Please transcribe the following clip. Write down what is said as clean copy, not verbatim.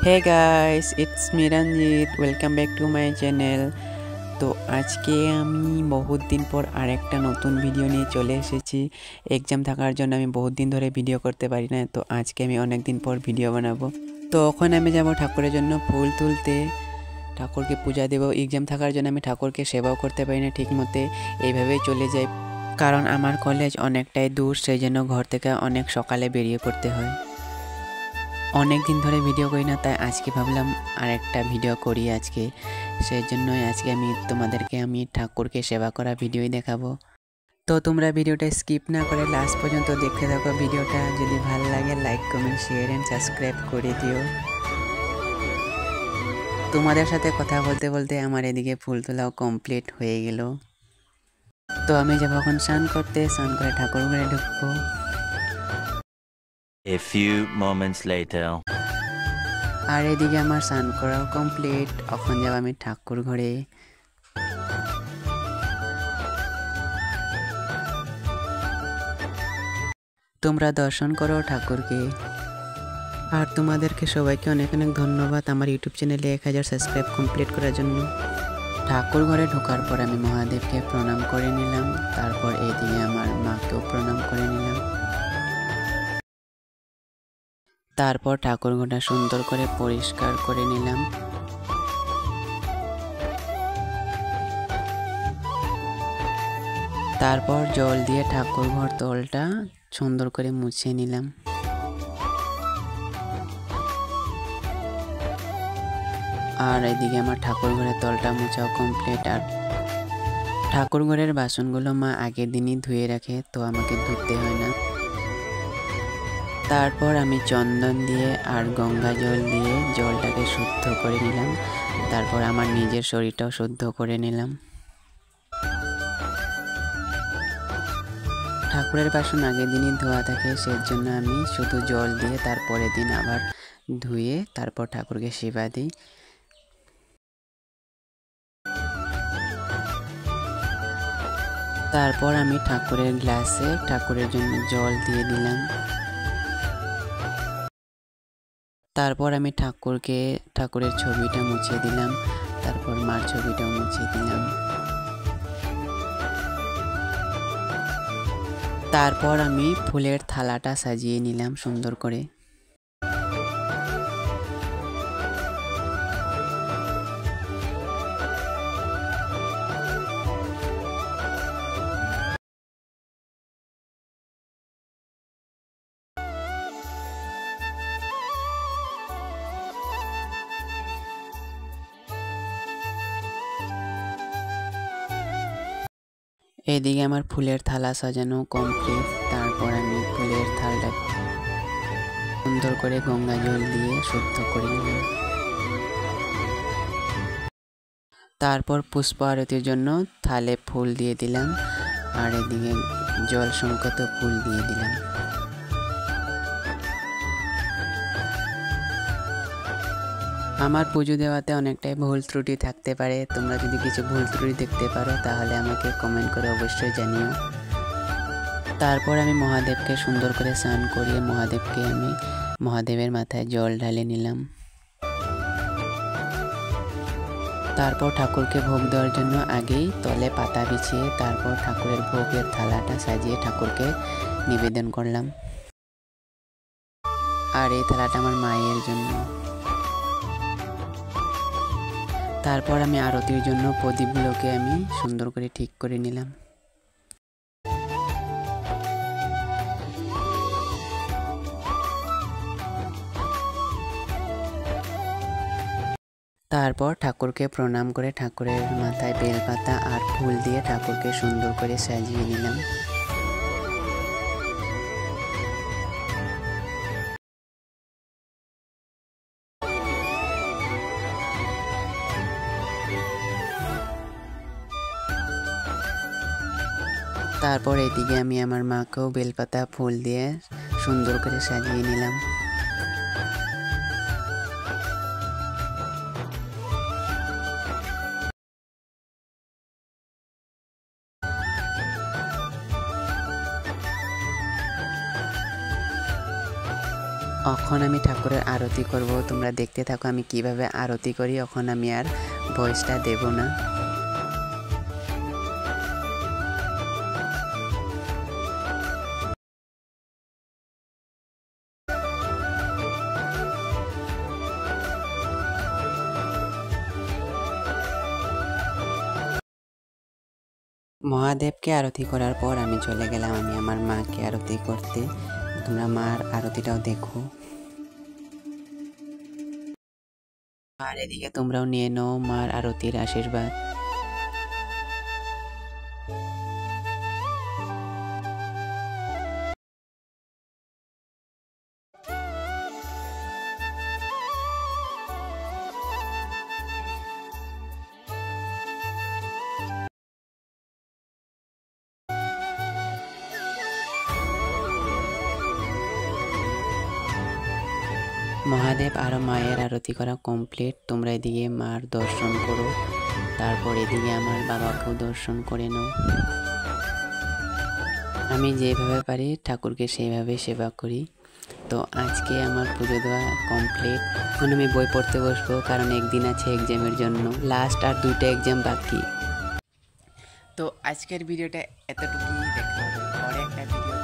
Hey guys, it's me Ranjit. Welcome back to my channel. তো আজকে আমি বহুত দিন পর আরেকটা নতুন ভিডিও নিয়ে চলে এসেছি। এক্সাম থাকার জন্য আমি বহুত দিন ধরে ভিডিও করতে পারি না, তো আজকে আমি অনেক দিন পর ভিডিও বানাবো। তো ওখানে আমি যাব ঠাকুরের জন্য ফুল তুলতে, ঠাকুরকে পূজা দেব। এক্সাম থাকার জন্য আমি ঠাকুরকে সেবাও করতে পারি না ঠিক মতে, এইভাবেই চলে যাই। কারণ আমার কলেজ অনেকটাই দূর, সেই জন্য ঘর থেকে অনেক সকালে বেরিয়ে পড়তে হয়। অনেক দিন ধরে ভিডিও করি না, তাই আজকে ভাবলাম আরেকটা ভিডিও করি আজকে। সেই জন্যই আজকে তোমাদেরকে আমি ঠাকুরকে সেবা করা ভিডিওই দেখাবো। তো তোমরা ভিডিওটা স্কিপ না করে লাস্ট পর্যন্ত দেখতে থাকো ভিডিওটা। যদি ভালো লাগে like comment share and subscribe করে দিও। তোমাদের সাথে কথা বলতে বলতে আমার এদিকে ফুল তোলাও কমপ্লিট হয়ে গেল। তো আমি যাবো এখন স্নান করতে, স্নান করে ঠাকুর ঘরে ঢুকবো। A few moments later. আর এদিকে আমার স্নান করাও কমপ্লিট। এখন যাব আমি ঠাকুর ঘরে। তোমরা দর্শন করো ঠাকুরকে। আর তোমাদেরকে সবাইকে অনেক অনেক ধন্যবাদ আমার ইউটিউব চ্যানেলে 1000 সাবস্ক্রাইব কমপ্লিট করার জন্য। ঠাকুর ঘরে ঢোকার পর আমি মহাদেবকে প্রণাম করে নিলাম। তারপর এইদিকে আমার মাকেও প্রণাম করে নিলাম। তারপর ঠাকুর ঘরটা সুন্দর করে পরিষ্কার করে নিলাম। তারপর জল দিয়ে ঠাকুর ঘর তলটা সুন্দর করে মুছে নিলাম। আর এদিকে আমার ঠাকুর ঘরের তলটা মোছাও কমপ্লিট। আর ঠাকুর ঘরের বাসনগুলো মা আগের দিনই ধুয়ে রাখে, তো আমাকে ধুতে হয় না। তারপর আমি চন্দন দিয়ে আর গঙ্গা জল দিয়ে জলটাকে শুদ্ধ করে নিলাম। তারপর আমার নিজের শরীরটাও শুদ্ধ করে নিলাম। ঠাকুরের বাসন আগের দিনই ধোয়া থাকে, সেই জন্য আমি শুধু জল দিয়ে তারপরের দিন আবার ধুয়ে তারপর ঠাকুরকে সেবা দিই। তারপর আমি ঠাকুরের গ্লাসে ঠাকুরের জন্য জল দিয়ে দিলাম। তারপর আমি ঠাকুরের ছবিটা মুছে দিলাম। তারপর মার ছবিটাও মুছে দিলাম। তারপর আমি ফুলের থালাটা সাজিয়ে নিলাম সুন্দর করে। এদিকে আমার ফুলের থালা সাজানো কমপ্লিট। তারপর আমি ফুলের থালাটা সুন্দর করে গঙ্গা জল দিয়ে শুদ্ধ করে নিলাম। তারপর পুষ্প আরতির জন্য থালে ফুল দিয়ে দিলাম। আর এদিকে জল সংকত ফুল দিয়ে দিলাম। আমার পুজো দেওয়াতে অনেকটাই ভুল ত্রুটি থাকতে পারে। তোমরা যদি কিছু ভুল ত্রুটি দেখতে পারো তাহলে আমাকে কমেন্ট করে অবশ্যই জানিও। তারপর আমি মহাদেবকে সুন্দর করে স্নান করিয়ে মহাদেবের মাথায় জল ঢালে নিলাম। তারপর ঠাকুরকে ভোগ দেওয়ার জন্য আগেই তলে পাতা বিছিয়ে তারপর ঠাকুরের ভোগের থালাটা সাজিয়ে ঠাকুরকে নিবেদন করলাম। আর এই থালাটা আমার মায়ের জন্য। তারপর আমি আরতির জন্য প্রদীপগুলোকে আমি সুন্দর করে ঠিক করে নিলাম। তারপর ঠাকুরকে প্রণাম করে ঠাকুরের মাথায় বেলপাতা আর ফুল দিয়ে ঠাকুরকে সুন্দর করে সাজিয়ে নিলাম। তারপর এদিকে আমি আমার মাকেও বেলপাতা ফুল দিয়ে সুন্দর করে সাজিয়ে নিলাম। এখন আমি ঠাকুরের আরতি করব, তোমরা দেখতে থাকো আমি কিভাবে আরতি করি। এখন আমি আর ভয়েসটা দেব না। মহাদেবকে আরতি করার পর আমি চলে গেলাম আমি আমার মাকে আরতি করতে। তোমরা মার আরতিটাও দেখো। আর এদিকে তোমরাও নিয়ে নাও মার আরতির আশীর্বাদ। মহাদেব আর মায়ের আরতি করা কমপ্লিট। তোমরা এদিকে মার দর্শন করো, তারপর এদিকে আমার বাবাকেও দর্শন করে নাও। আমি যেভাবে পারি ঠাকুরকে সেইভাবে সেবা করি। তো আজকে আমার পুজো দেওয়া কমপ্লিট। এখন আমি বই পড়তে বসবো, কারণ একদিন আছে এক্সামের জন্য, লাস্ট আর 2টা এক্সাম বাকি। তো আজকের ভিডিওটা এতটুকুই, দেখা হবে পরে একটা ভিডিও।